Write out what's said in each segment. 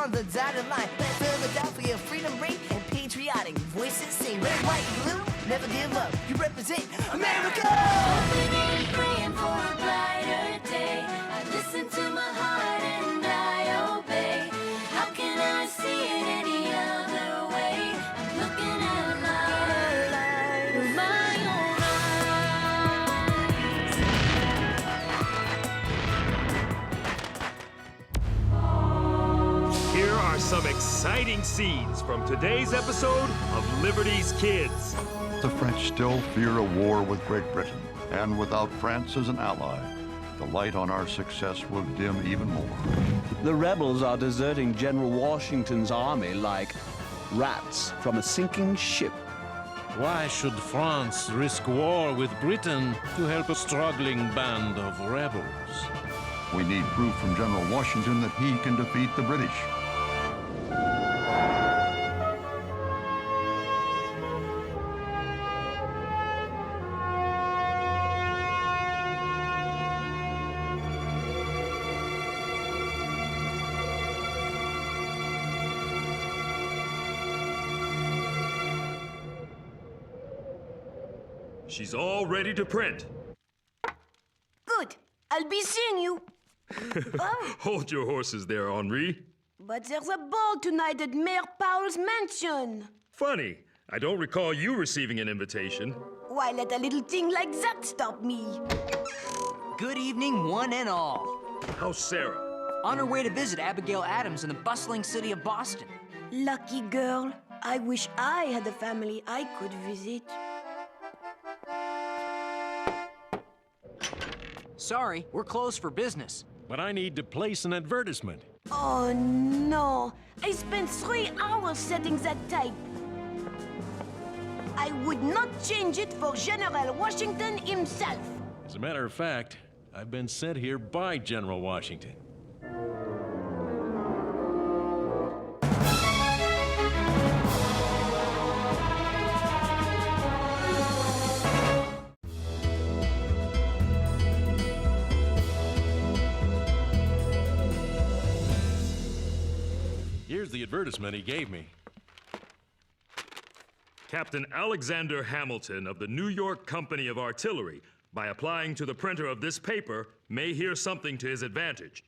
on the dotted line. Let Philadelphia freedom ring and patriotic voices sing. Red, white, blue, never give up. You represent America. Hoping and praying for a brighter day. I listen to my heart and I obey. How can I see it any other way? I'm looking at life through my own eyes. Here are some exciting scenes from today's episode of Liberty's Kids. The French still fear a war with Great Britain, and without France as an ally, the light on our success will dim even more. The rebels are deserting General Washington's army like rats from a sinking ship. Why should France risk war with Britain to help a struggling band of rebels? We need proof from General Washington that he can defeat the British. She's all ready to print. Good. I'll be seeing you. Oh, Hold your horses there, Henri. but there's a ball tonight at Mayor Powell's mansion. Funny, I don't recall you receiving an invitation. Why let a little thing like that stop me? Good evening, one and all. How's Sarah? On her way to visit Abigail Adams in the bustling city of Boston. Lucky girl. I wish I had a family I could visit. Sorry, we're closed for business. But I need to place an advertisement. Oh no! I spent 3 hours setting that type. I would not change it for General Washington himself. As a matter of fact, I've been sent here by General Washington. Here's the advertisement he gave me. Captain Alexander Hamilton of the New York Company of Artillery, by applying to the printer of this paper, may hear something to his advantage.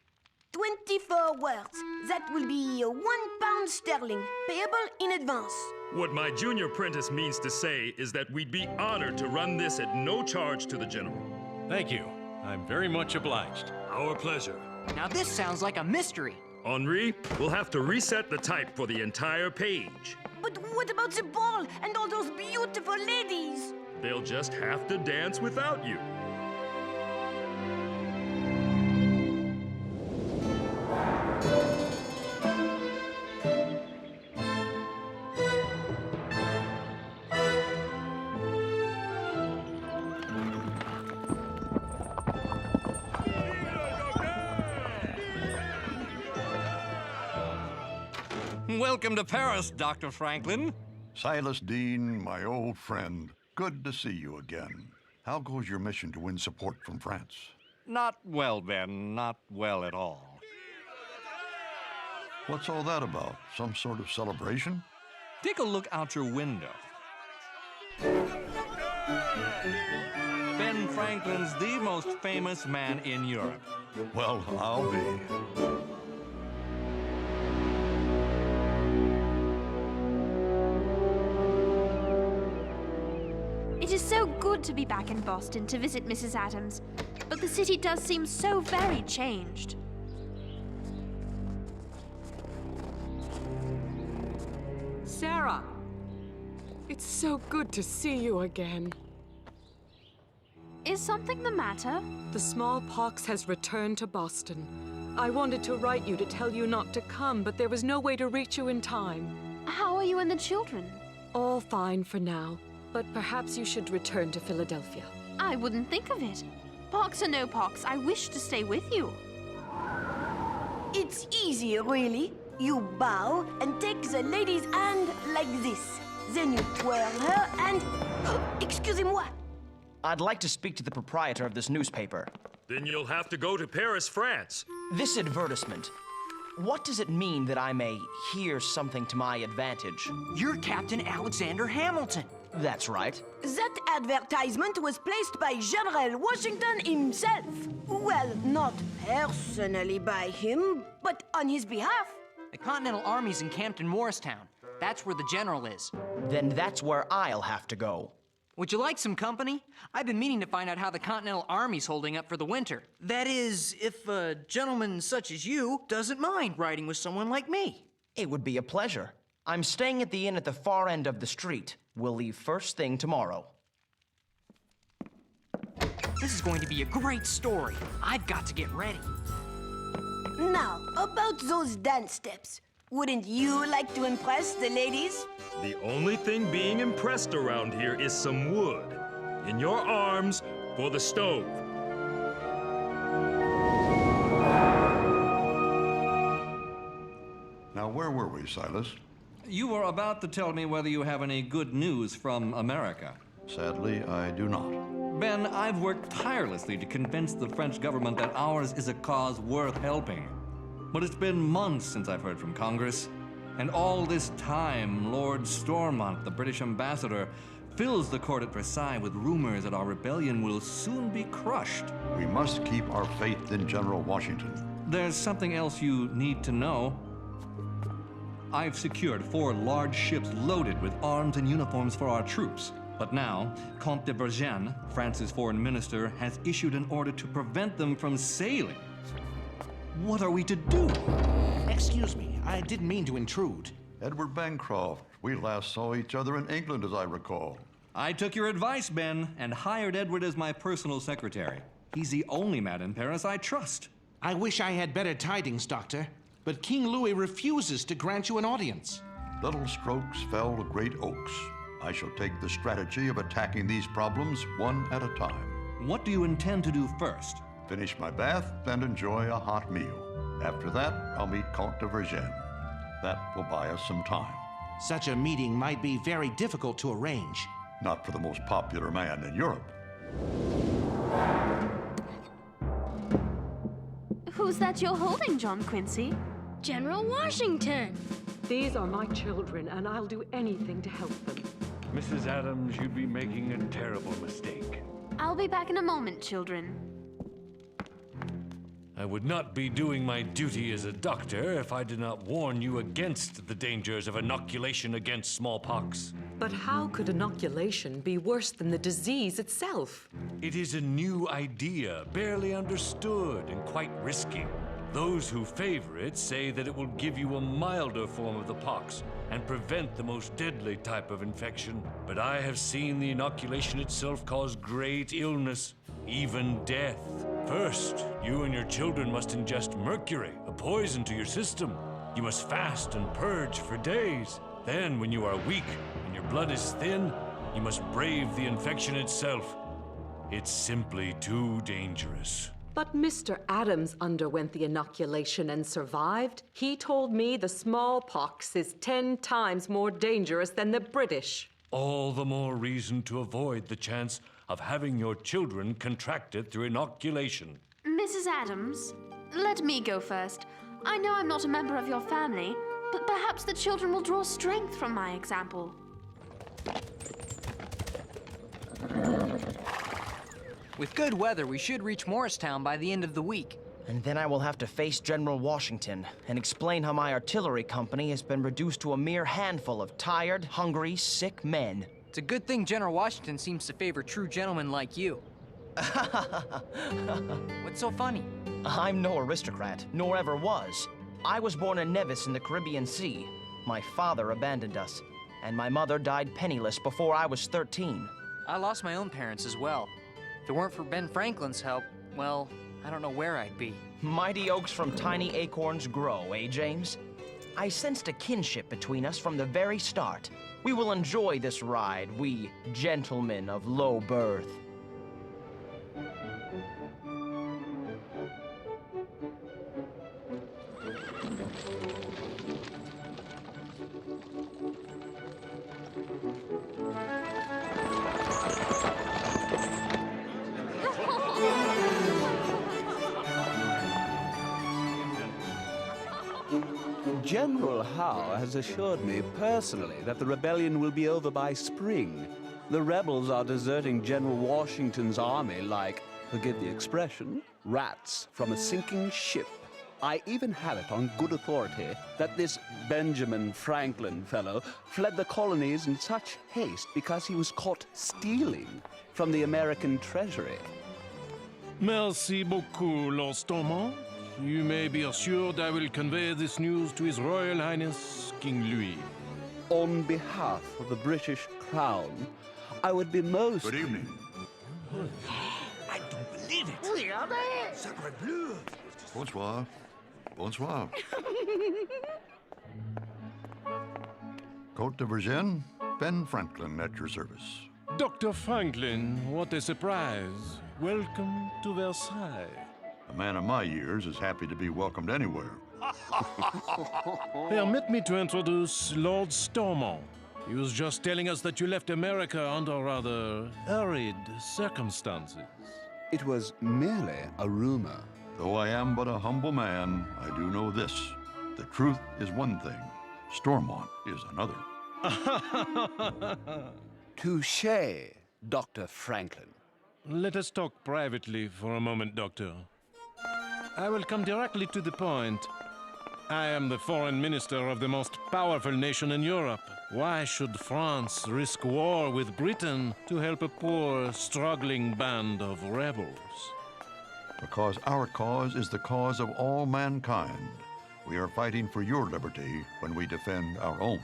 24 words. That will be £1 sterling, payable in advance. What my junior apprentice means to say is that we'd be honored to run this at no charge to the General. Thank you. I'm very much obliged. Our pleasure. Now this sounds like a mystery. Henri, we'll have to reset the type for the entire page. But what about the ball and all those beautiful ladies? They'll just have to dance without you. Welcome to Paris, Dr. Franklin. Silas Dean, my old friend, good to see you again. How goes your mission to win support from France? Not well, Ben, not well at all. What's all that about? Some sort of celebration? Take a look out your window. Ben Franklin's the most famous man in Europe. Well, I'll be. It is so good to be back in Boston to visit Mrs. Adams, but the city does seem so very changed. Sarah, it's so good to see you again. Is something the matter? The smallpox has returned to Boston. I wanted to write you to tell you not to come, but there was no way to reach you in time. How are you and the children? All fine for now, but perhaps you should return to Philadelphia. I wouldn't think of it. Pox or no pox, I wish to stay with you. It's easy, really. You bow and take the lady's hand like this. Then you twirl her and... Excusez-moi. I'd like to speak to the proprietor of this newspaper. Then you'll have to go to Paris, France. This advertisement. What does it mean that I may hear something to my advantage? You're Captain Alexander Hamilton. That's right. That advertisement was placed by General Washington himself. Well, not personally by him, but on his behalf. The Continental Army's encamped in Morristown. That's where the general is. Then that's where I'll have to go. Would you like some company? I've been meaning to find out how the Continental Army's holding up for the winter. That is, if a gentleman such as you doesn't mind riding with someone like me. It would be a pleasure. I'm staying at the inn at the far end of the street. We'll leave first thing tomorrow. This is going to be a great story. I've got to get ready. Now, about those dance steps. Wouldn't you like to impress the ladies? The only thing being impressed around here is some wood. In your arms for the stove. Now, where were we, Silas? You were about to tell me whether you have any good news from America. Sadly, I do not. Ben, I've worked tirelessly to convince the French government that ours is a cause worth helping. But it's been months since I've heard from Congress. And all this time, Lord Stormont, the British ambassador, fills the court at Versailles with rumors that our rebellion will soon be crushed. We must keep our faith in General Washington. There's something else you need to know. I've secured 4 large ships loaded with arms and uniforms for our troops. But now, Comte de Vergennes, France's foreign minister, has issued an order to prevent them from sailing. What are we to do? Excuse me, I didn't mean to intrude. Edward Bancroft. We last saw each other in England, as I recall. I took your advice, Ben, and hired Edward as my personal secretary. He's the only man in Paris I trust. I wish I had better tidings, Doctor, but King Louis refuses to grant you an audience. Little strokes fell great oaks. I shall take the strategy of attacking these problems one at a time. What do you intend to do first? Finish my bath and enjoy a hot meal. After that, I'll meet Comte de Vergennes. That will buy us some time. Such a meeting might be very difficult to arrange. Not for the most popular man in Europe. Who's that you're holding, John Quincy? General Washington. These are my children, and I'll do anything to help them. Mrs. Adams, you'd be making a terrible mistake. I'll be back in a moment, children. I would not be doing my duty as a doctor if I did not warn you against the dangers of inoculation against smallpox. But how could inoculation be worse than the disease itself? It is a new idea, barely understood and quite risky. Those who favor it say that it will give you a milder form of the pox and prevent the most deadly type of infection. But I have seen the inoculation itself cause great illness, even death. First, you and your children must ingest mercury, a poison to your system. You must fast and purge for days. Then, when you are weak and your blood is thin, you must brave the infection itself. It's simply too dangerous. But Mr. Adams underwent the inoculation and survived. He told me the smallpox is 10 times more dangerous than the British. All the more reason to avoid the chance of having your children contract it through inoculation. Mrs. Adams, let me go first. I know I'm not a member of your family, but perhaps the children will draw strength from my example. With good weather, we should reach Morristown by the end of the week. And then I will have to face General Washington and explain how my artillery company has been reduced to a mere handful of tired, hungry, sick men. It's a good thing General Washington seems to favor true gentlemen like you. What's so funny? I'm no aristocrat, nor ever was. I was born in Nevis in the Caribbean Sea. My father abandoned us, and my mother died penniless before I was 13. I lost my own parents as well. If it weren't for Ben Franklin's help, well, I don't know where I'd be. Mighty oaks from tiny acorns grow, eh, James? I sensed a kinship between us from the very start. We will enjoy this ride, we gentlemen of low birth. General Howe has assured me personally that the rebellion will be over by spring. The rebels are deserting General Washington's army like, forgive the expression, rats from a sinking ship. I even have it on good authority that this Benjamin Franklin fellow fled the colonies in such haste because he was caught stealing from the American treasury. Merci beaucoup, Lord Stormont. You may be assured I will convey this news to His Royal Highness King Louis. On behalf of the British Crown, I would be most... Good evening. I don't believe it. Sacre bleu. Bonsoir. Bonsoir. Côte de Virgin, Ben Franklin at your service. Dr. Franklin, what a surprise. Welcome to Versailles. A man of my years is happy to be welcomed anywhere. Permit me to introduce Lord Stormont. He was just telling us that you left America under rather hurried circumstances. It was merely a rumor. Though I am but a humble man, I do know this. The truth is one thing. Stormont is another. Touché, Dr. Franklin. Let us talk privately for a moment, Doctor. I will come directly to the point. I am the foreign minister of the most powerful nation in Europe. Why should France risk war with Britain to help a poor, struggling band of rebels? Because our cause is the cause of all mankind. We are fighting for your liberty when we defend our own.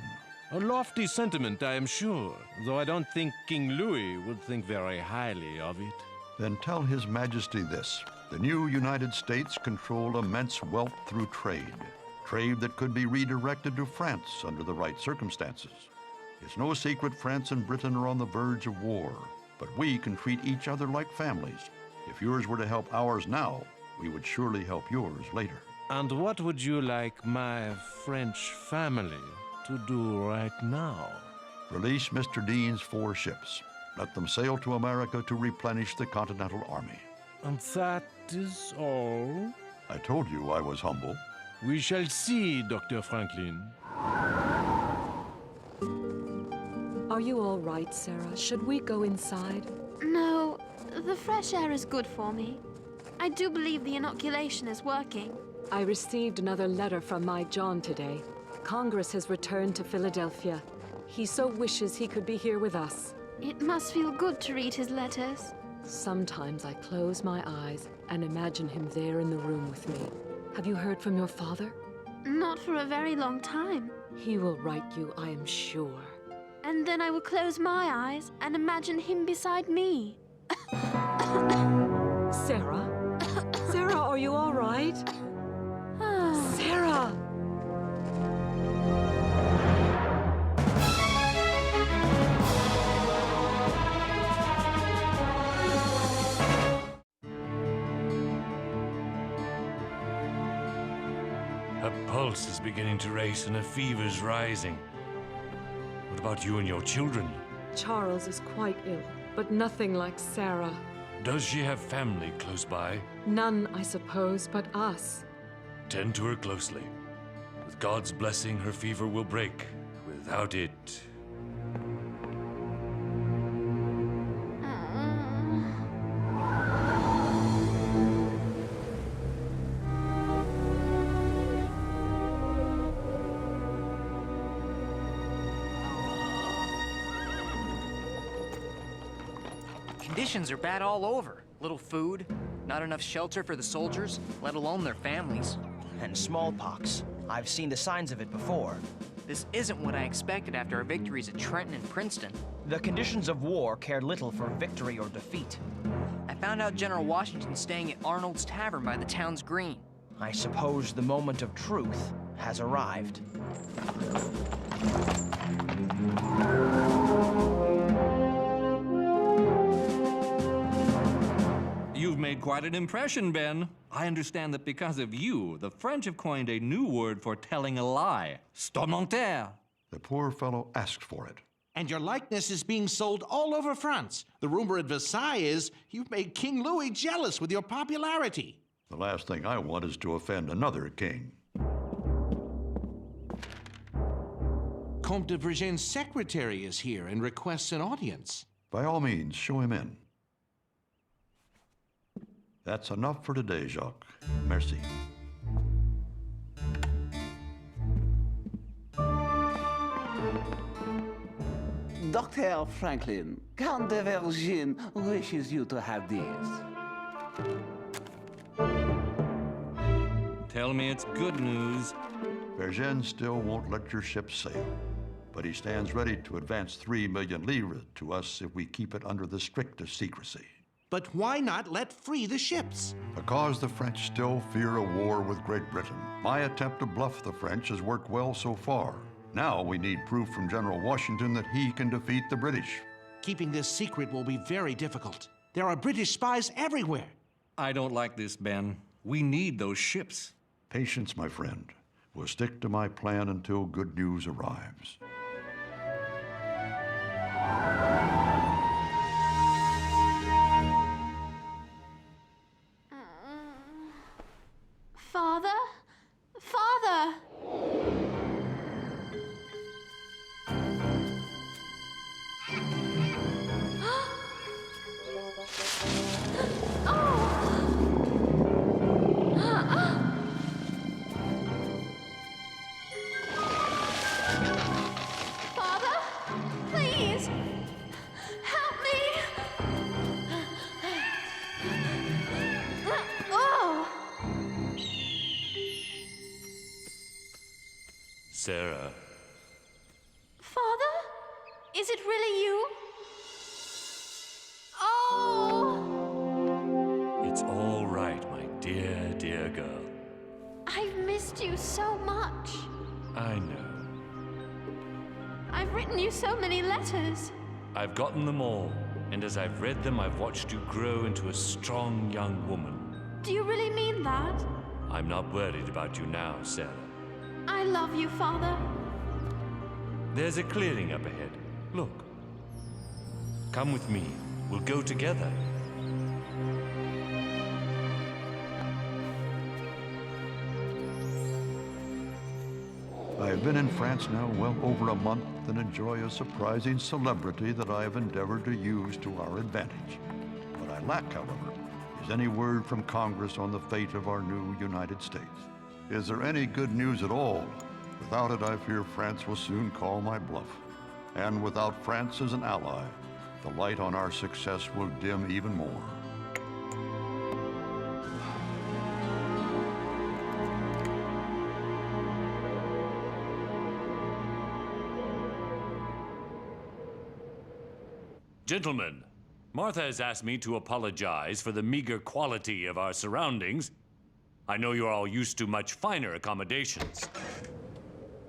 A lofty sentiment, I am sure, though I don't think King Louis would think very highly of it. Then tell His Majesty this. The new United States control immense wealth through trade. Trade that could be redirected to France under the right circumstances. It's no secret France and Britain are on the verge of war, but we can treat each other like families. If yours were to help ours now, we would surely help yours later. And what would you like my French family to do right now? Release Mr. Dean's 4 ships. Let them sail to America to replenish the Continental Army. And that is all? I told you I was humble. We shall see, Dr. Franklin. Are you all right, Sarah? Should we go inside? No, the fresh air is good for me. I do believe the inoculation is working. I received another letter from my John today. Congress has returned to Philadelphia. He so wishes he could be here with us. It must feel good to read his letters. Sometimes I close my eyes and imagine him there in the room with me. Have you heard from your father? Not for a very long time. He will write you, I am sure. And then I will close my eyes and imagine him beside me. Sarah? Sarah, are you all right? Sarah! A pulse is beginning to race and a fever's rising. What about you and your children? Charles is quite ill, but nothing like Sarah. Does she have family close by? None, I suppose, but us. Tend to her closely. With God's blessing, her fever will break. Without it... Conditions are bad all over. Little food, not enough shelter for the soldiers, let alone their families. And smallpox. I've seen the signs of it before. This isn't what I expected after our victories at Trenton and Princeton. The conditions of war care little for victory or defeat. I found out General Washington's staying at Arnold's Tavern by the town's green. I suppose the moment of truth has arrived. You've made quite an impression, Ben. I understand that because of you, the French have coined a new word for telling a lie. Stormenter. The poor fellow asked for it. And your likeness is being sold all over France. The rumor at Versailles is you've made King Louis jealous with your popularity. The last thing I want is to offend another king. Comte de Vergennes' secretary is here and requests an audience. By all means, show him in. That's enough for today, Jacques. Merci. Dr. Franklin, Count de Vergennes wishes you to have this. Tell me it's good news. Vergennes still won't let your ship sail, but he stands ready to advance 3 million livres to us if we keep it under the strictest secrecy. But why not let free the ships? Because the French still fear a war with Great Britain. My attempt to bluff the French has worked well so far. Now we need proof from General Washington that he can defeat the British. Keeping this secret will be very difficult. There are British spies everywhere. I don't like this, Ben. We need those ships. Patience, my friend. We'll stick to my plan until good news arrives. Father? Father! Father? Please! Help me! Oh! Sarah. Father? Is it really you? Oh! It's all right, my dear, dear girl. I've missed you so much. I know. I've written you so many letters. I've gotten them all, and as I've read them, I've watched you grow into a strong young woman. Do you really mean that? I'm not worried about you now, Sarah. I love you, Father. There's a clearing up ahead. Look. Come with me. We'll go together. I have been in France now well over a month and enjoy a surprising celebrity that I have endeavored to use to our advantage. What I lack, however, is any word from Congress on the fate of our new United States. Is there any good news at all? Without it, I fear France will soon call my bluff. And without France as an ally, the light on our success will dim even more. Gentlemen, Martha has asked me to apologize for the meager quality of our surroundings. I know you're all used to much finer accommodations.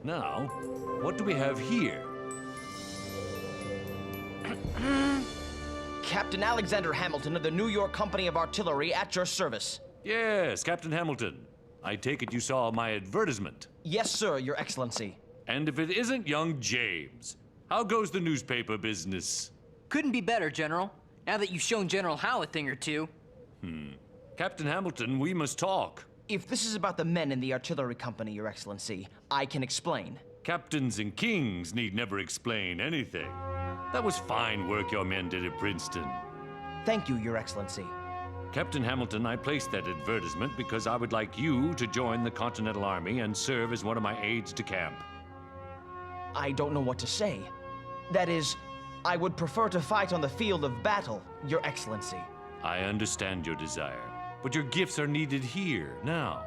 Now, what do we have here? Captain Alexander Hamilton of the New York Company of Artillery at your service. Yes, Captain Hamilton. I take it you saw my advertisement. Yes, sir, Your Excellency. And if it isn't young James, how goes the newspaper business? Couldn't be better, General. Now that you've shown General Howe a thing or two. Captain Hamilton, we must talk. If this is about the men in the artillery company, Your Excellency, I can explain. Captains and kings need never explain anything. That was fine work your men did at Princeton. Thank you, Your Excellency. Captain Hamilton, I placed that advertisement because I would like you to join the Continental Army and serve as one of my aides de camp. I don't know what to say. That is, I would prefer to fight on the field of battle, Your Excellency. I understand your desire, but your gifts are needed here, now.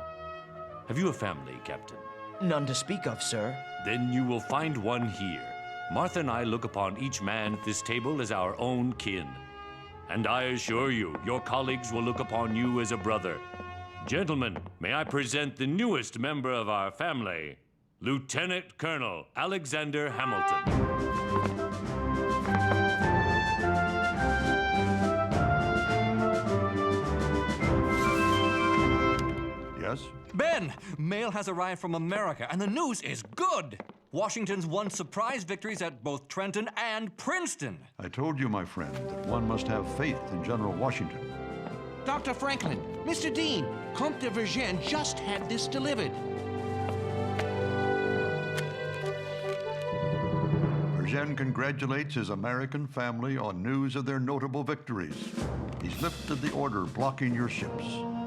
Have you a family, Captain? None to speak of, sir. Then you will find one here. Martha and I look upon each man at this table as our own kin. And I assure you, your colleagues will look upon you as a brother. Gentlemen, may I present the newest member of our family, Lieutenant Colonel Alexander Hamilton. Yes? Ben, mail has arrived from America, and the news is good. Washington's won surprise victories at both Trenton and Princeton. I told you, my friend, that one must have faith in General Washington. Dr. Franklin, Mr. Dean, Comte de Vergennes just had this delivered. man congratulates his American family on news of their notable victories. He's lifted the order blocking your ships.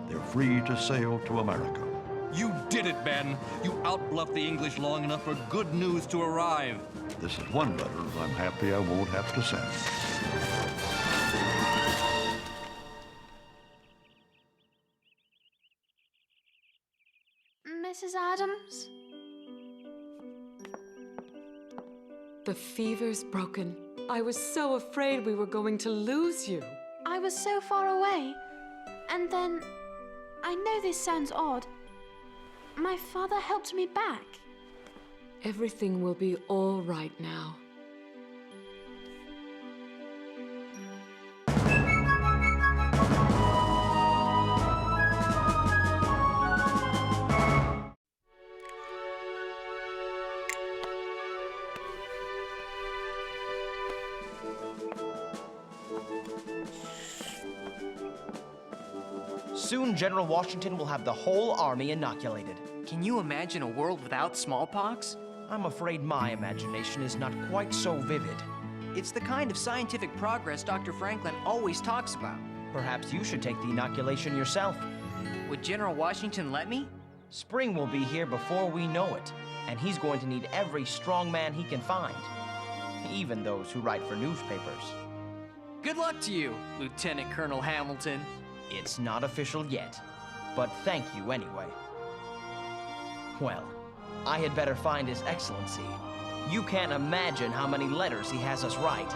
They're free to sail to America. You did it, Ben. You outbluffed the English long enough for good news to arrive. This is one letter I'm happy I won't have to send. Mrs. Adams? The fever's broken. I was so afraid we were going to lose you. I was so far away. And then, I know this sounds odd, my father helped me back. Everything will be all right now. Soon, General Washington will have the whole army inoculated. Can you imagine a world without smallpox? I'm afraid my imagination is not quite so vivid. It's the kind of scientific progress Dr. Franklin always talks about. Perhaps you should take the inoculation yourself. Would General Washington let me? Spring will be here before we know it, and he's going to need every strong man he can find, even those who write for newspapers. Good luck to you, Lieutenant Colonel Hamilton. It's not official yet, but thank you anyway. Well, I had better find His Excellency. You can't imagine how many letters he has us write.